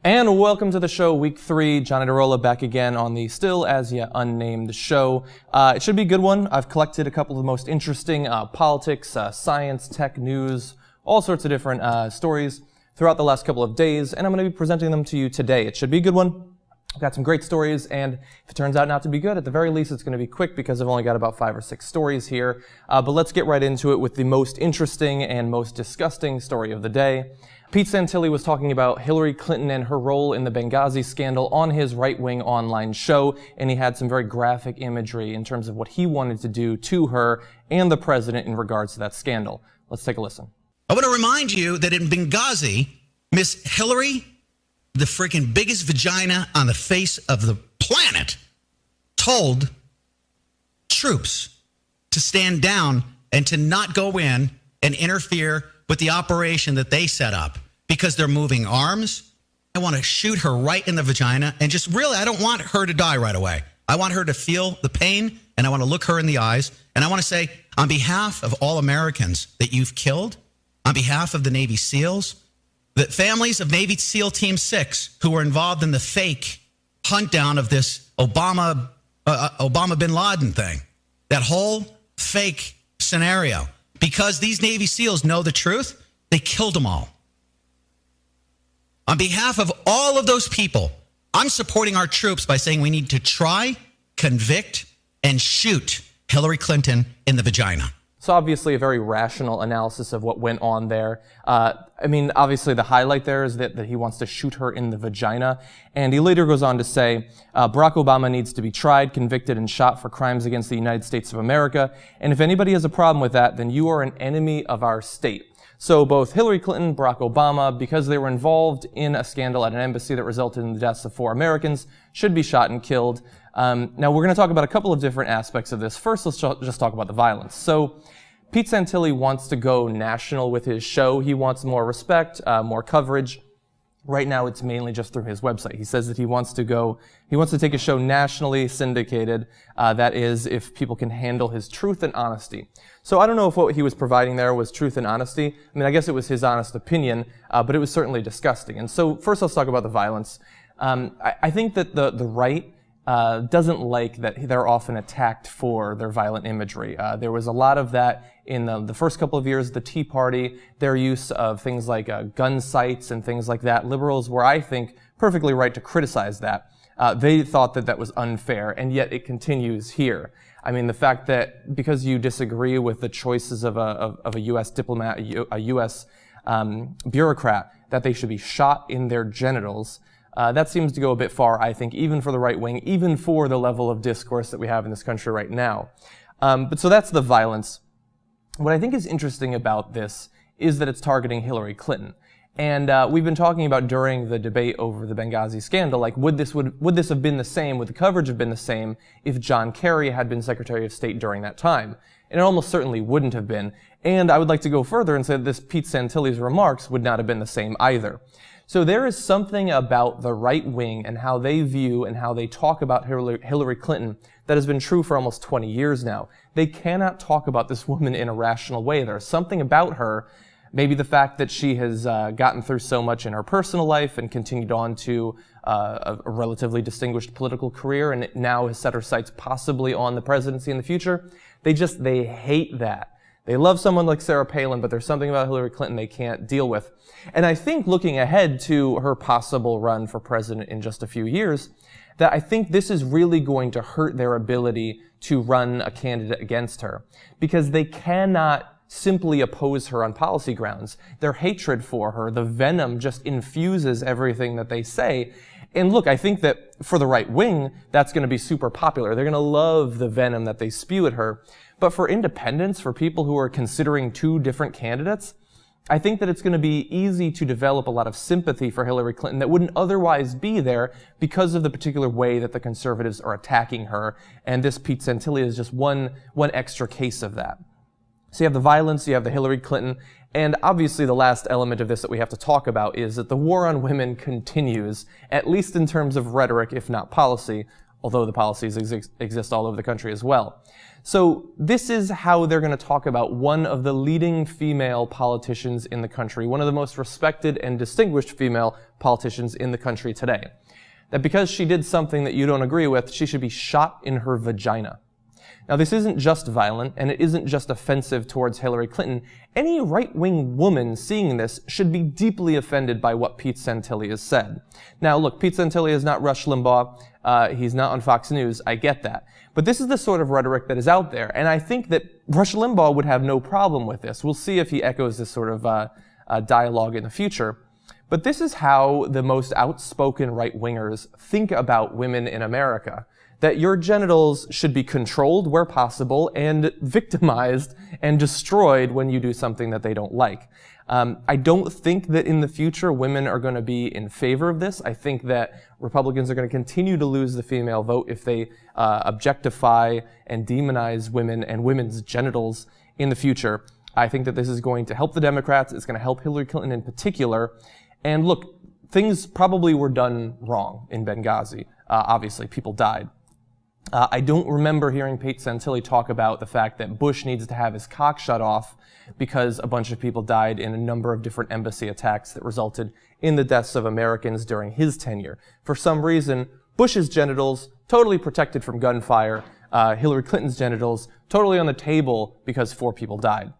And welcome to the show, week 3. John Iadarola back again on the still as yet unnamed show. It should be a good one. I've collected a couple of the most interesting politics, science, tech, news, all sorts of different stories throughout the last couple of days, and I'm going to be presenting them to you today. It should be a good one. I've got some great stories, and if it turns out not to be good, at the very least it's going to be quick because I've only got about 5 or 6 stories here. But let's get right into it with the most interesting and most disgusting story of the day. Pete Santilli was talking about Hillary Clinton and her role in the Benghazi scandal on his right-wing online show, and he had some very graphic imagery in terms of what he wanted to do to her and the president in regards to that scandal. Let's take a listen. I want to remind you that in Benghazi, Miss Hillary, the freaking biggest vagina on the face of the planet, told troops to stand down and to not go in and interfere with the operation that they set up because they're moving arms. I want to shoot her right in the vagina and just really, I don't want her to die right away. I want her to feel the pain, and I want to look her in the eyes, and I want to say, on behalf of all Americans that you've killed, on behalf of the Navy SEALs, the families of Navy SEAL Team 6 who were involved in the fake hunt down of this Obama bin Laden thing, that whole fake scenario, because these Navy SEALs know the truth, they killed them all. On behalf of all of those people, I'm supporting our troops by saying we need to try, convict, and shoot Hillary Clinton in the vagina. So obviously a very rational analysis of what went on there. Obviously the highlight there is that he wants to shoot her in the vagina. And he later goes on to say, Barack Obama needs to be tried, convicted, and shot for crimes against the United States of America. And if anybody has a problem with that, then you are an enemy of our state. So both Hillary Clinton, Barack Obama, because they were involved in a scandal at an embassy that resulted in the deaths of 4 Americans, should be shot and killed. Now we're going to talk about a couple of different aspects of this. First, let's just talk about the violence. So Pete Santilli wants to go national with his show. He wants more respect, more coverage. Right now, it's mainly just through his website. He says that he wants to take a show nationally syndicated. That is, if people can handle his truth and honesty. So I don't know if what he was providing there was truth and honesty. I mean, I guess it was his honest opinion, but it was certainly disgusting. And so first, let's talk about the violence. I think that the right doesn't like that they're often attacked for their violent imagery. There was a lot of that in the first couple of years of the Tea Party, their use of things like gun sites and things like that. Liberals were, I think, perfectly right to criticize that. They thought that that was unfair, and yet it continues here. I mean, the fact that because you disagree with the choices of a U.S. diplomat, a U.S. Bureaucrat, that they should be shot in their genitals, that seems to go a bit far, I think, even for the right wing, even for the level of discourse that we have in this country right now. But so that's the violence. What I think is interesting about this is that it's targeting Hillary Clinton. And we've been talking about during the debate over the Benghazi scandal, like would this have been the same, would the coverage have been the same if John Kerry had been Secretary of State during that time? And it almost certainly wouldn't have been. And I would like to go further and say that this Pete Santilli's remarks would not have been the same either. So there is something about the right wing and how they view and how they talk about Hillary Clinton that has been true for almost 20 years now. They cannot talk about this woman in a rational way. There's something about her, maybe the fact that she has gotten through so much in her personal life and continued on to a relatively distinguished political career and now has set her sights possibly on the presidency in the future. They hate that. They love someone like Sarah Palin, but there's something about Hillary Clinton they can't deal with. And I think looking ahead to her possible run for president in just a few years, that I think this is really going to hurt their ability to run a candidate against her, because they cannot simply oppose her on policy grounds. Their hatred for her, the venom, just infuses everything that they say. And look, I think that for the right wing, that's going to be super popular. They're going to love the venom that they spew at her. But for independents, for people who are considering 2 different candidates, I think that it's going to be easy to develop a lot of sympathy for Hillary Clinton that wouldn't otherwise be there because of the particular way that the conservatives are attacking her. And this Pete Santilli is just one extra case of that. So you have the violence, you have the Hillary Clinton, and obviously the last element of this that we have to talk about is that the war on women continues, at least in terms of rhetoric, if not policy, although the policies exist all over the country as well. So this is how they're going to talk about one of the leading female politicians in the country, one of the most respected and distinguished female politicians in the country today. That because she did something that you don't agree with, she should be shot in her vagina. Now, this isn't just violent, and it isn't just offensive towards Hillary Clinton. Any right-wing woman seeing this should be deeply offended by what Pete Santilli has said. Now, look, Pete Santilli is not Rush Limbaugh. He's not on Fox News. I get that. But this is the sort of rhetoric that is out there, and I think that Rush Limbaugh would have no problem with this. We'll see if he echoes this sort of dialogue in the future. But this is how the most outspoken right-wingers think about women in America. That your genitals should be controlled where possible and victimized and destroyed when you do something that they don't like. I don't think that in the future women are going to be in favor of this. I think that Republicans are going to continue to lose the female vote if they objectify and demonize women and women's genitals in the future. I think that this is going to help the Democrats. It's going to help Hillary Clinton in particular. And look, things probably were done wrong in Benghazi. Obviously, people died. I don't remember hearing Pete Santilli talk about the fact that Bush needs to have his cock shut off because a bunch of people died in a number of different embassy attacks that resulted in the deaths of Americans during his tenure. For some reason, Bush's genitals, totally protected from gunfire, Hillary Clinton's genitals, totally on the table because 4 people died.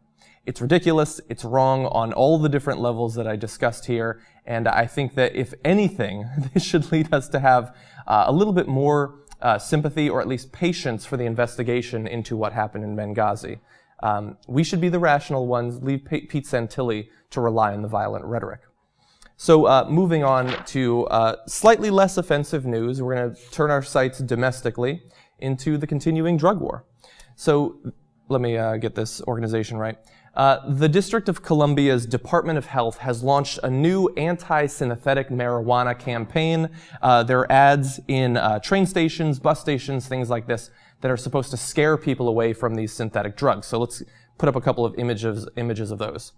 It's ridiculous, it's wrong on all the different levels that I discussed here, and I think that if anything, this should lead us to have a little bit more sympathy or at least patience for the investigation into what happened in Benghazi. We should be the rational ones, leave Pete Santilli to rely on the violent rhetoric. So moving on to slightly less offensive news, we're going to turn our sights domestically into the continuing drug war. So let me get this organization right. The District of Columbia's Department of Health has launched a new anti-synthetic marijuana campaign. There are ads in train stations, bus stations, things like this that are supposed to scare people away from these synthetic drugs. So let's put up a couple of images of those.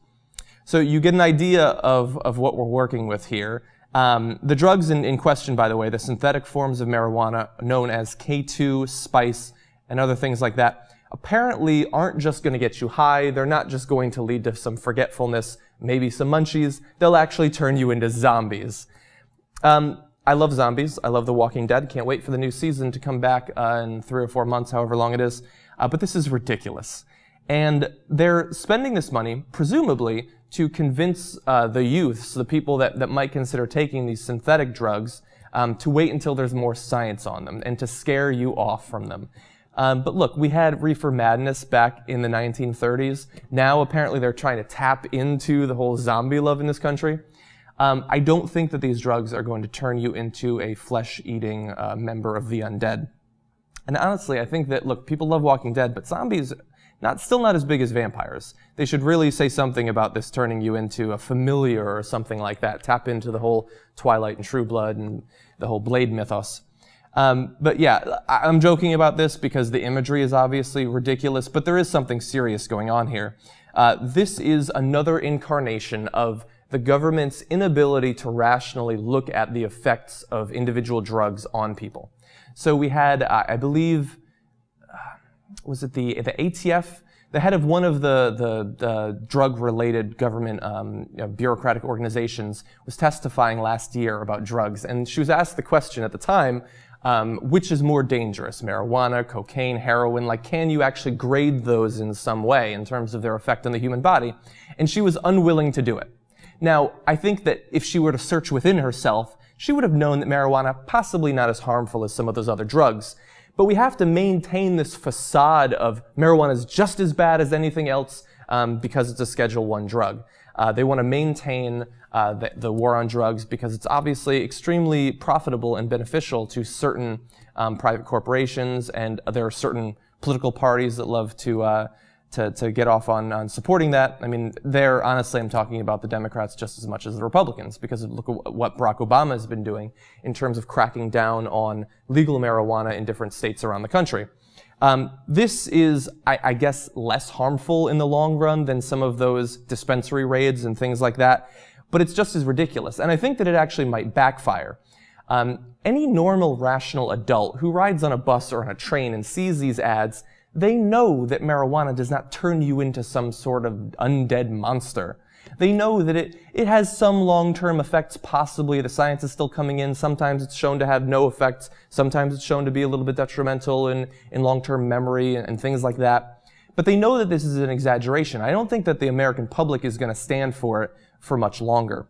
So you get an idea of what we're working with here. The drugs in question, by the way, the synthetic forms of marijuana known as K2, spice, and other things like that, apparently aren't just going to get you high. They're not just going to lead to some forgetfulness, maybe some munchies. They'll actually turn you into zombies. I love zombies. I love The Walking Dead. Can't wait for the new season to come back in 3 or 4 months, however long it is. But this is ridiculous. And they're spending this money, presumably, to convince the youths, the people that might consider taking these synthetic drugs, to wait until there's more science on them and to scare you off from them. But look, we had reefer madness back in the 1930s. Now, apparently, they're trying to tap into the whole zombie love in this country. I don't think that these drugs are going to turn you into a flesh-eating member of the undead. And honestly, I think that, look, people love Walking Dead, but zombies, still not as big as vampires. They should really say something about this turning you into a familiar or something like that. Tap into the whole Twilight and True Blood and the whole Blade mythos. But yeah, I'm joking about this because the imagery is obviously ridiculous, but there is something serious going on here. This is another incarnation of the government's inability to rationally look at the effects of individual drugs on people. So we had, I believe, was it the ATF? The head of one of the drug-related government bureaucratic organizations was testifying last year about drugs, and she was asked the question at the time, which is more dangerous, marijuana, cocaine, heroin? Like, can you actually grade those in some way in terms of their effect on the human body? And she was unwilling to do it. Now, I think that if she were to search within herself, she would have known that marijuana possibly not as harmful as some of those other drugs. But we have to maintain this facade of marijuana is just as bad as anything else because it's a Schedule I drug. They want to maintain the war on drugs because it's obviously extremely profitable and beneficial to certain private corporations, and there are certain political parties that love to get off on supporting that. I mean, honestly, I'm talking about the Democrats just as much as the Republicans, because look at what Barack Obama has been doing in terms of cracking down on legal marijuana in different states around the country. This is, I guess, less harmful in the long run than some of those dispensary raids and things like that, but it's just as ridiculous. And I think that it actually might backfire. Any normal, rational adult who rides on a bus or on a train and sees these ads, they know that marijuana does not turn you into some sort of undead monster. They know that it has some long-term effects, possibly. The science is still coming in. Sometimes it's shown to have no effects. Sometimes it's shown to be a little bit detrimental in long-term memory and things like that. But they know that this is an exaggeration. I don't think that the American public is going to stand for it for much longer.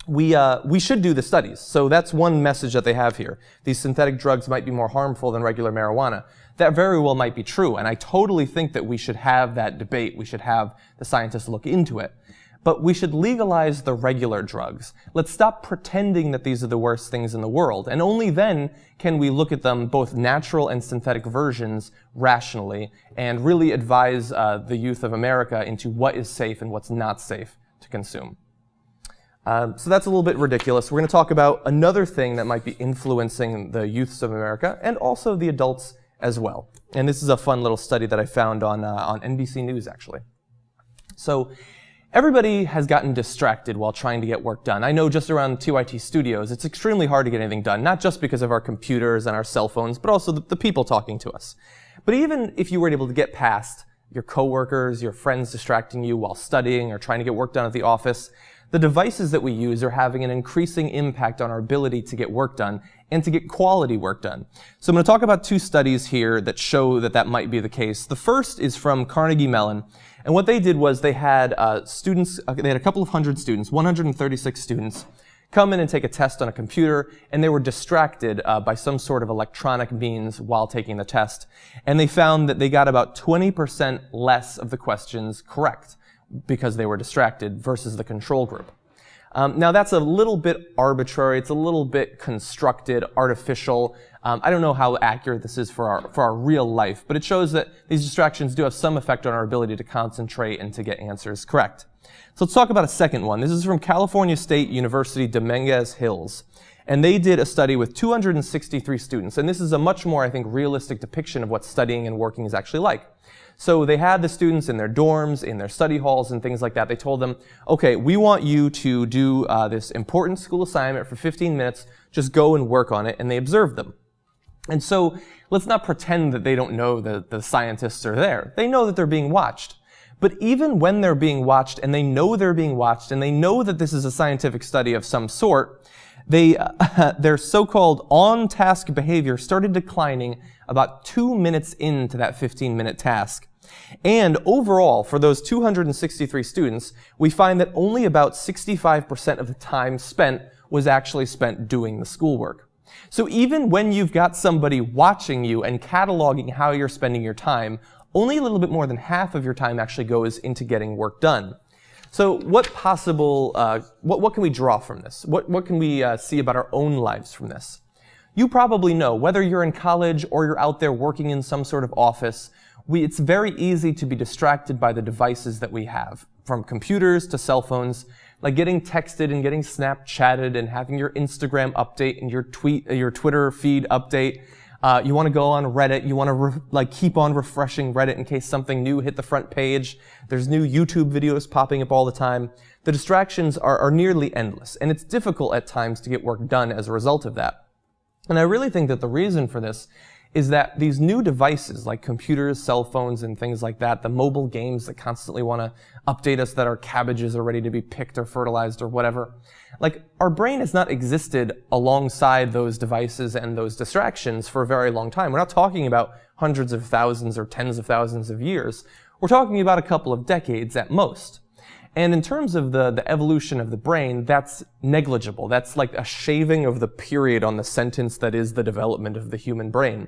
We should do the studies. So that's one message that they have here. These synthetic drugs might be more harmful than regular marijuana. That very well might be true, and I totally think that we should have that debate. We should have the scientists look into it. But we should legalize the regular drugs. Let's stop pretending that these are the worst things in the world, and only then can we look at them, both natural and synthetic versions, rationally, and really advise the youth of America into what is safe and what's not safe to consume. So that's a little bit ridiculous. We're going to talk about another thing that might be influencing the youths of America, and also the adults as well. And this is a fun little study that I found on NBC News, actually. So everybody has gotten distracted while trying to get work done. I know just around TYT Studios, it's extremely hard to get anything done, not just because of our computers and our cell phones, but also the people talking to us. But even if you were able to get past your coworkers, your friends distracting you while studying or trying to get work done at the office, the devices that we use are having an increasing impact on our ability to get work done and to get quality work done. So I'm going to talk about two studies here that show that that might be the case. The first is from Carnegie Mellon, and what they did was they had students, they had a couple of hundred students, 136 students, come in and take a test on a computer, and they were distracted by some sort of electronic means while taking the test. And they found that they got about 20% less of the questions correct because they were distracted versus the control group. Now that's a little bit arbitrary, it's a little bit constructed, artificial. I don't know how accurate this is for our real life, but it shows that these distractions do have some effect on our ability to concentrate and to get answers correct. So let's talk about a second one. This is from California State University, Dominguez Hills. And they did a study with 263 students. And this is a much more, I think, realistic depiction of what studying and working is actually like. So they had the students in their dorms, in their study halls, and things like that. They told them, okay, we want you to do this important school assignment for 15 minutes. Just go and work on it. And they observed them. And so let's not pretend that they don't know that the scientists are there. They know that they're being watched. But even when they're being watched, and they know they're being watched, and they know that this is a scientific study of some sort, their so-called on-task behavior started declining about 2 minutes into that 15-minute task. And overall, for those 263 students, we find that only about 65% of the time spent was actually spent doing the schoolwork. So even when you've got somebody watching you and cataloging how you're spending your time, only a little bit more than half of your time actually goes into getting work done. So what possible, what can we draw from this? What can we see about our own lives from this? You probably know, whether you're in college or you're out there working in some sort of office, it's very easy to be distracted by the devices that we have, from computers to cell phones, like getting texted and getting Snapchatted and having your Instagram update and your Twitter feed update. You want to go on Reddit. You want to keep on refreshing Reddit in case something new hit the front page. There's new YouTube videos popping up all the time. The distractions are nearly endless, and it's difficult at times to get work done as a result of that. And I really think that the reason for this is that these new devices like computers, cell phones, and things like that, the mobile games that constantly want to update us that our cabbages are ready to be picked or fertilized or whatever, our brain has not existed alongside those devices and those distractions for a very long time. We're not talking about hundreds of thousands or tens of thousands of years. We're talking about a couple of decades at most. And in terms of the evolution of the brain, that's negligible. That's like a shaving of the period on the sentence that is the development of the human brain.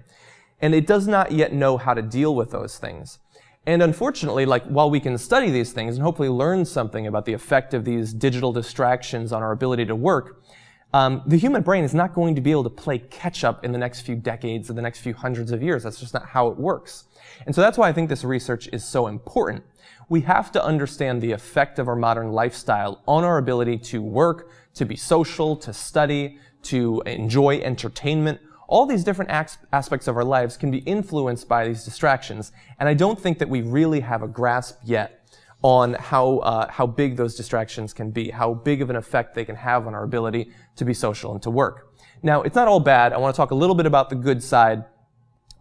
And it does not yet know how to deal with those things. And unfortunately, while we can study these things and hopefully learn something about the effect of these digital distractions on our ability to work, the human brain is not going to be able to play catch up in the next few decades or the next few hundreds of years. That's just not how it works. And so that's why I think this research is so important. We have to understand the effect of our modern lifestyle on our ability to work, to be social, to study, to enjoy entertainment. All these different aspects of our lives can be influenced by these distractions, and I don't think that we really have a grasp yet on how big those distractions can be, how big of an effect they can have on our ability to be social and to work. Now, it's not all bad. I want to talk a little bit about the good side.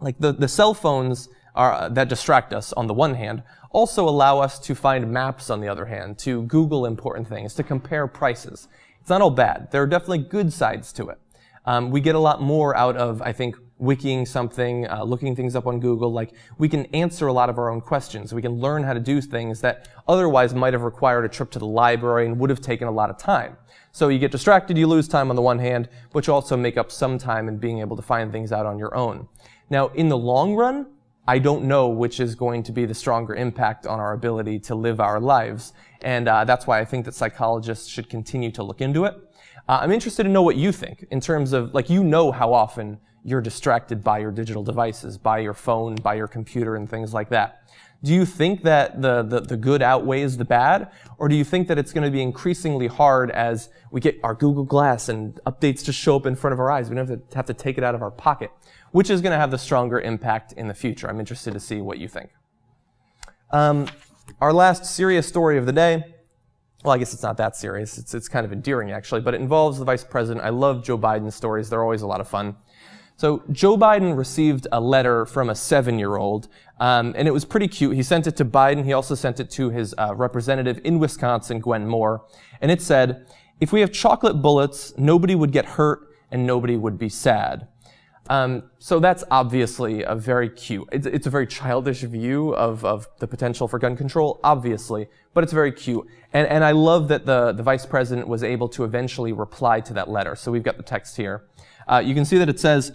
Like the cell phones that distract us on the one hand also allow us to find maps on the other hand, to Google important things, to compare prices. It's not all bad. There are definitely good sides to it. We get a lot more out of, I think, wikiing something, looking things up on Google. Like, we can answer a lot of our own questions. We can learn how to do things that otherwise might have required a trip to the library and would have taken a lot of time. So you get distracted, you lose time on the one hand, but you also make up some time in being able to find things out on your own. Now, in the long run, I don't know which is going to be the stronger impact on our ability to live our lives. And that's why I think that psychologists should continue to look into it. I'm interested to know what you think in terms of, like, you know how often you're distracted by your digital devices, by your phone, by your computer, and things like that. Do you think that the good outweighs the bad? Or do you think that it's going to be increasingly hard as we get our Google Glass and updates just show up in front of our eyes? We don't have to take it out of our pocket. Which is going to have the stronger impact in the future? I'm interested to see what you think. Our last serious story of the day, well, I guess it's not that serious. It's kind of endearing, actually, but it involves the vice president. I love Joe Biden's stories. They're always a lot of fun. So Joe Biden received a letter from a 7-year-old, and it was pretty cute. He sent it to Biden. He also sent it to his representative in Wisconsin, Gwen Moore, and it said, "If we have chocolate bullets, nobody would get hurt and nobody would be sad." So that's obviously a very cute, it's a very childish view of the potential for gun control, obviously, but it's very cute. And I love that the vice president was able to eventually reply to that letter. So we've got the text here. You can see that it says,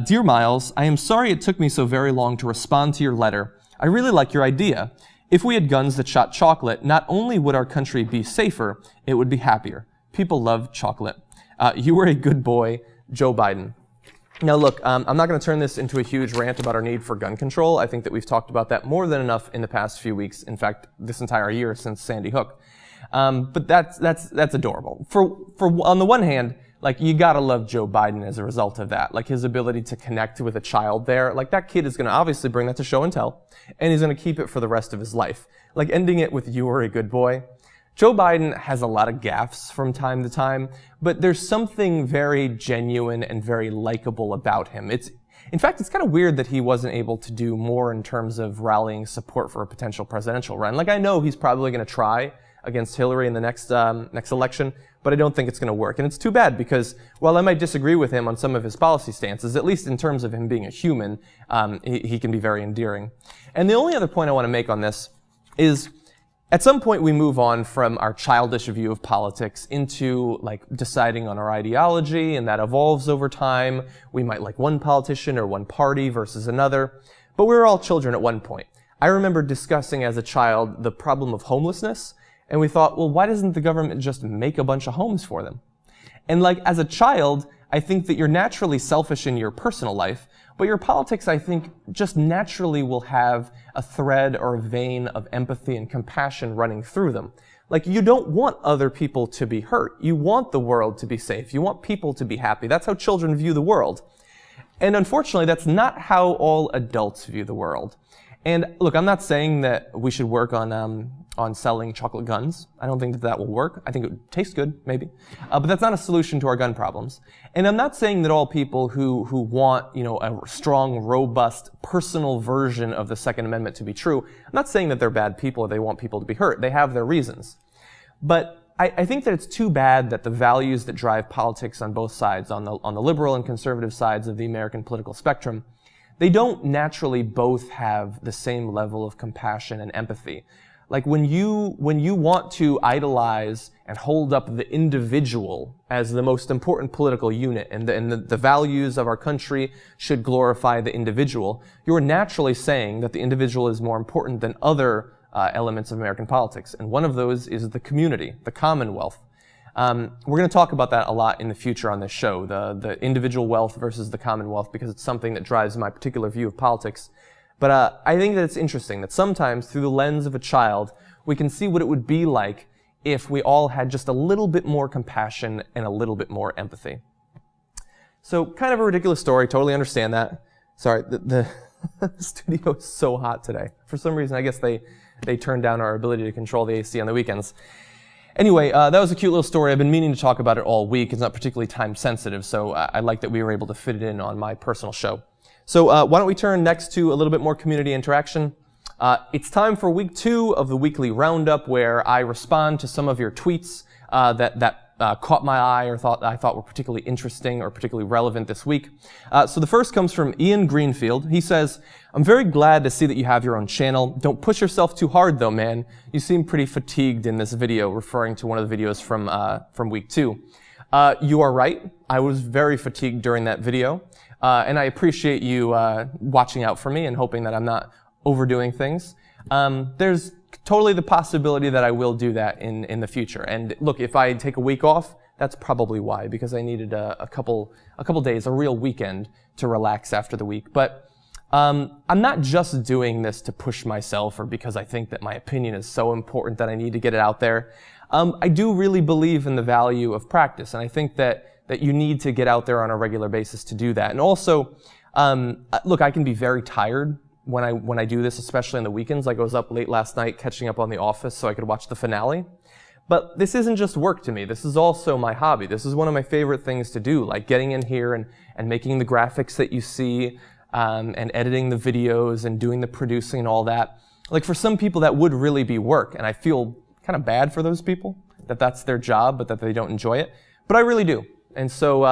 "Dear Miles, I am sorry it took me so very long to respond to your letter. I really like your idea. If we had guns that shot chocolate, not only would our country be safer, it would be happier. People love chocolate. You were a good boy, Joe Biden." Now look, I'm not going to turn this into a huge rant about our need for gun control. I think that we've talked about that more than enough in the past few weeks. In fact, this entire year since Sandy Hook. But that's adorable. For on the one hand, like, you gotta love Joe Biden as a result of that. Like, his ability to connect with a child there. Like, that kid is going to obviously bring that to show and tell, and he's going to keep it for the rest of his life. Like, ending it with "you were a good boy." Joe Biden has a lot of gaffes from time to time, but there's something very genuine and very likable about him. In fact, it's kind of weird that he wasn't able to do more in terms of rallying support for a potential presidential run. Like, I know he's probably going to try against Hillary in the next election, but I don't think it's going to work. And it's too bad because, while I might disagree with him on some of his policy stances, at least in terms of him being a human, he can be very endearing. And the only other point I want to make on this is, at some point we move on from our childish view of politics into, like, deciding on our ideology, and that evolves over time. We might like one politician or one party versus another, but we were all children at one point. I remember discussing as a child the problem of homelessness, and we thought, well, why doesn't the government just make a bunch of homes for them? And, like, as a child, I think that you're naturally selfish in your personal life, but your politics, I think, just naturally will have a thread or a vein of empathy and compassion running through them. Like, you don't want other people to be hurt. You want the world to be safe. You want people to be happy. That's how children view the world. And unfortunately, that's not how all adults view the world. And look, I'm not saying that we should work on selling chocolate guns. I don't think that will work. I think it would taste good, maybe. But that's not a solution to our gun problems. And I'm not saying that all people who want, a strong, robust, personal version of the Second Amendment to be true, I'm not saying that they're bad people or they want people to be hurt. They have their reasons. But I think that it's too bad that the values that drive politics on both sides, on the liberal and conservative sides of the American political spectrum, they don't naturally both have the same level of compassion and empathy. Like, when you want to idolize and hold up the individual as the most important political unit, and the values of our country should glorify the individual, you're naturally saying that the individual is more important than other elements of American politics. And one of those is the community, the commonwealth. We're going to talk about that a lot in the future on this show, the individual wealth versus the commonwealth, because it's something that drives my particular view of politics. But I think that it's interesting that sometimes, through the lens of a child, we can see what it would be like if we all had just a little bit more compassion and a little bit more empathy. So, kind of a ridiculous story, totally understand that. Sorry, the studio is so hot today. For some reason, I guess they they turned down our ability to control the AC on the weekends. Anyway, that was a cute little story. I've been meaning to talk about it all week. It's not particularly time sensitive, so I like that we were able to fit it in on my personal show. So why don't we turn next to a little bit more community interaction. It's time for week 2 of the weekly roundup, where I respond to some of your tweets that caught my eye or I thought were particularly interesting or particularly relevant this week. So the first comes from Ian Greenfield. He says, "I'm very glad to see that you have your own channel. Don't push yourself too hard though, man. You seem pretty fatigued in this video," referring to one of the videos from week 2. You are right. I was very fatigued during that video. And I appreciate you watching out for me and hoping that I'm not overdoing things. There's totally the possibility that I will do that in the future. And look, if I take a week off, that's probably why, because I needed a couple days, a real weekend to relax after the week. But I'm not just doing this to push myself or because I think that my opinion is so important that I need to get it out there. I do really believe in the value of practice, and I think that you need to get out there on a regular basis to do that. And also, look, I can be very tired when I do this, especially on the weekends. Like I was up late last night catching up on The Office so I could watch the finale. But this isn't just work to me. This is also my hobby. This is one of my favorite things to do, like getting in here and making the graphics that you see, and editing the videos and doing the producing and all that. Like for some people that would really be work, and I feel kind of bad for those people that that's their job but that they don't enjoy it. But I really do. And so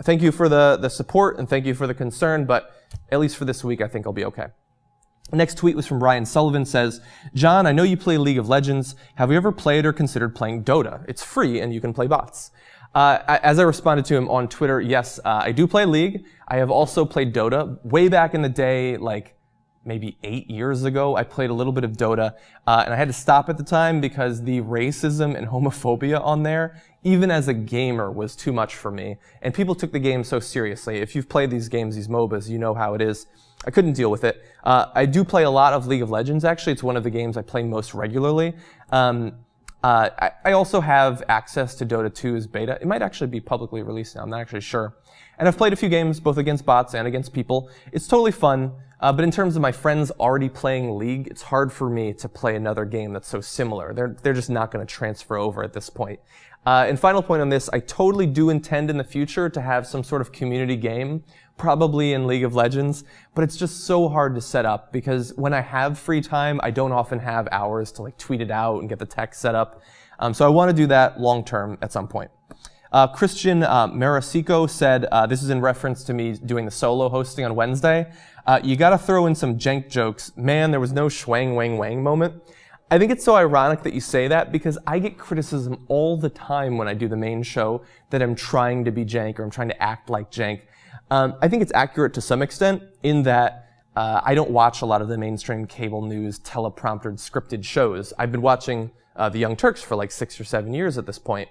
thank you for the support and thank you for the concern, but at least for this week I think I'll be okay. Next tweet was from Ryan Sullivan. Says, "John, I know you play League of Legends. Have you ever played or considered playing Dota? It's free and you can play bots." As I responded to him on Twitter, yes, I do play League. I have also played Dota. Way back in the day, like maybe 8 years ago, I played a little bit of Dota, and I had to stop at the time because the racism and homophobia on there, even as a gamer, was too much for me. And people took the game so seriously. If you've played these games, these MOBAs, you know how it is. I couldn't deal with it. I do play a lot of League of Legends, actually. It's one of the games I play most regularly. I also have access to Dota 2's beta. It might actually be publicly released now. I'm not actually sure. And I've played a few games, both against bots and against people. It's totally fun. But in terms of my friends already playing League, it's hard for me to play another game that's so similar. They're just not going to transfer over at this point. And final point on this, I totally do intend in the future to have some sort of community game, probably in League of Legends, but it's just so hard to set up because when I have free time, I don't often have hours to like tweet it out and get the text set up. So I want to do that long term at some point. Christian Marasico said, this is in reference to me doing the solo hosting on Wednesday. You got to throw in some jank jokes. Man, there was no schwang wang wang moment. I think it's so ironic that you say that because I get criticism all the time when I do the main show that I'm trying to be jank or I'm trying to act like jank. I think it's accurate to some extent in that I don't watch a lot of the mainstream cable news, telepromptered, scripted shows. I've been watching the Young Turks for like 6 or 7 years at this point.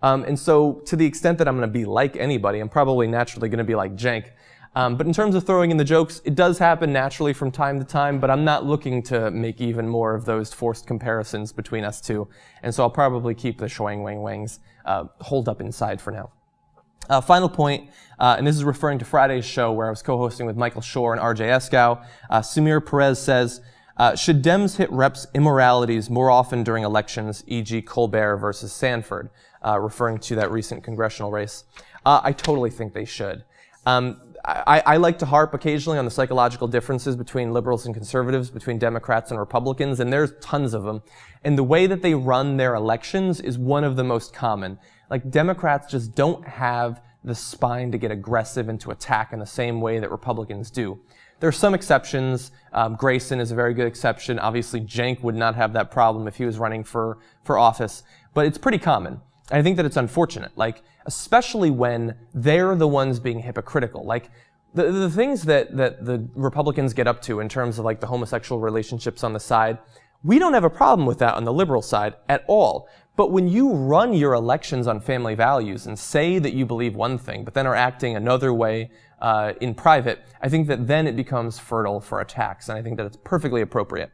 And so to the extent that I'm going to be like anybody, I'm probably naturally going to be like jank. But in terms of throwing in the jokes, it does happen naturally from time to time, but I'm not looking to make even more of those forced comparisons between us two. And so I'll probably keep the schwang wang wangs holed up inside for now. Final point, and this is referring to Friday's show where I was co-hosting with Michael Shore and RJ Eskow. Samir Perez says, should Dems hit reps immoralities more often during elections, e.g. Colbert versus Sanford, referring to that recent congressional race? I totally think they should. I like to harp occasionally on the psychological differences between liberals and conservatives, between Democrats and Republicans, and there's tons of them. And the way that they run their elections is one of the most common. Like, Democrats just don't have the spine to get aggressive and to attack in the same way that Republicans do. There are some exceptions. Grayson is a very good exception. Obviously, Cenk would not have that problem if he was running for office. But it's pretty common. And I think that it's unfortunate, like, especially when they're the ones being hypocritical. Like, the things that the Republicans get up to in terms of, like, the homosexual relationships on the side, we don't have a problem with that on the liberal side at all. But when you run your elections on family values and say that you believe one thing, but then are acting another way in private, I think that then it becomes fertile for attacks, and I think that it's perfectly appropriate.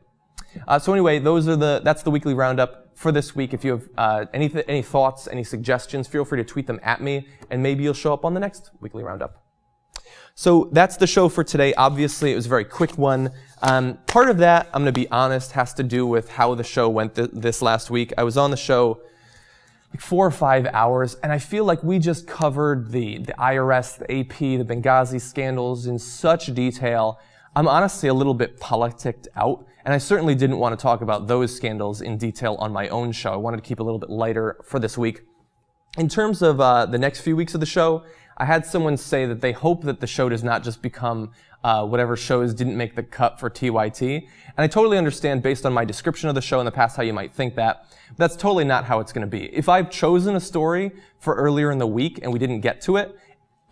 So anyway, that's the weekly roundup for this week. If you have any thoughts, any suggestions, feel free to tweet them at me, and maybe you'll show up on the next weekly roundup. So that's the show for today. Obviously, it was a very quick one. Part of that, I'm going to be honest, has to do with how the show went this last week. I was on the show like 4 or 5 hours, and I feel like we just covered the IRS, the AP, the Benghazi scandals in such detail. I'm honestly a little bit politicked out, and I certainly didn't want to talk about those scandals in detail on my own show. I wanted to keep a little bit lighter for this week. In terms of the next few weeks of the show, I had someone say that they hope that the show does not just become whatever shows didn't make the cut for TYT. And I totally understand, based on my description of the show in the past, how you might think that. That's totally not how it's going to be. If I've chosen a story for earlier in the week and we didn't get to it,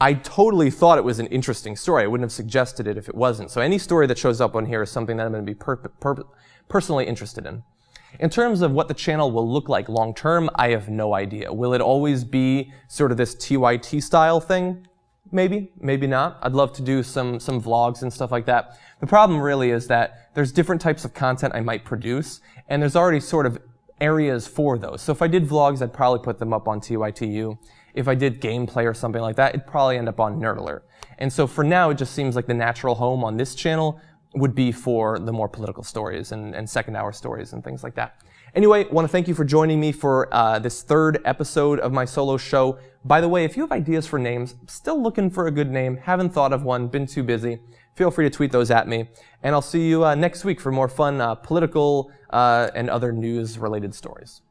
I totally thought it was an interesting story. I wouldn't have suggested it if it wasn't. So any story that shows up on here is something that I'm going to be personally interested in. In terms of what the channel will look like long term, I have no idea. Will it always be sort of this TYT style thing? Maybe, maybe not. I'd love to do some vlogs and stuff like that. The problem really is that there's different types of content I might produce, and there's already sort of areas for those. So if I did vlogs, I'd probably put them up on TYTU. If I did gameplay or something like that, it'd probably end up on Nerd Alert. And so for now, it just seems like the natural home on this channel would be for the more political stories and second hour stories and things like that. Anyway, I want to thank you for joining me for this third episode of my solo show. By the way, if you have ideas for names, still looking for a good name, haven't thought of one, been too busy, feel free to tweet those at me. And I'll see you next week for more fun political and other news-related stories.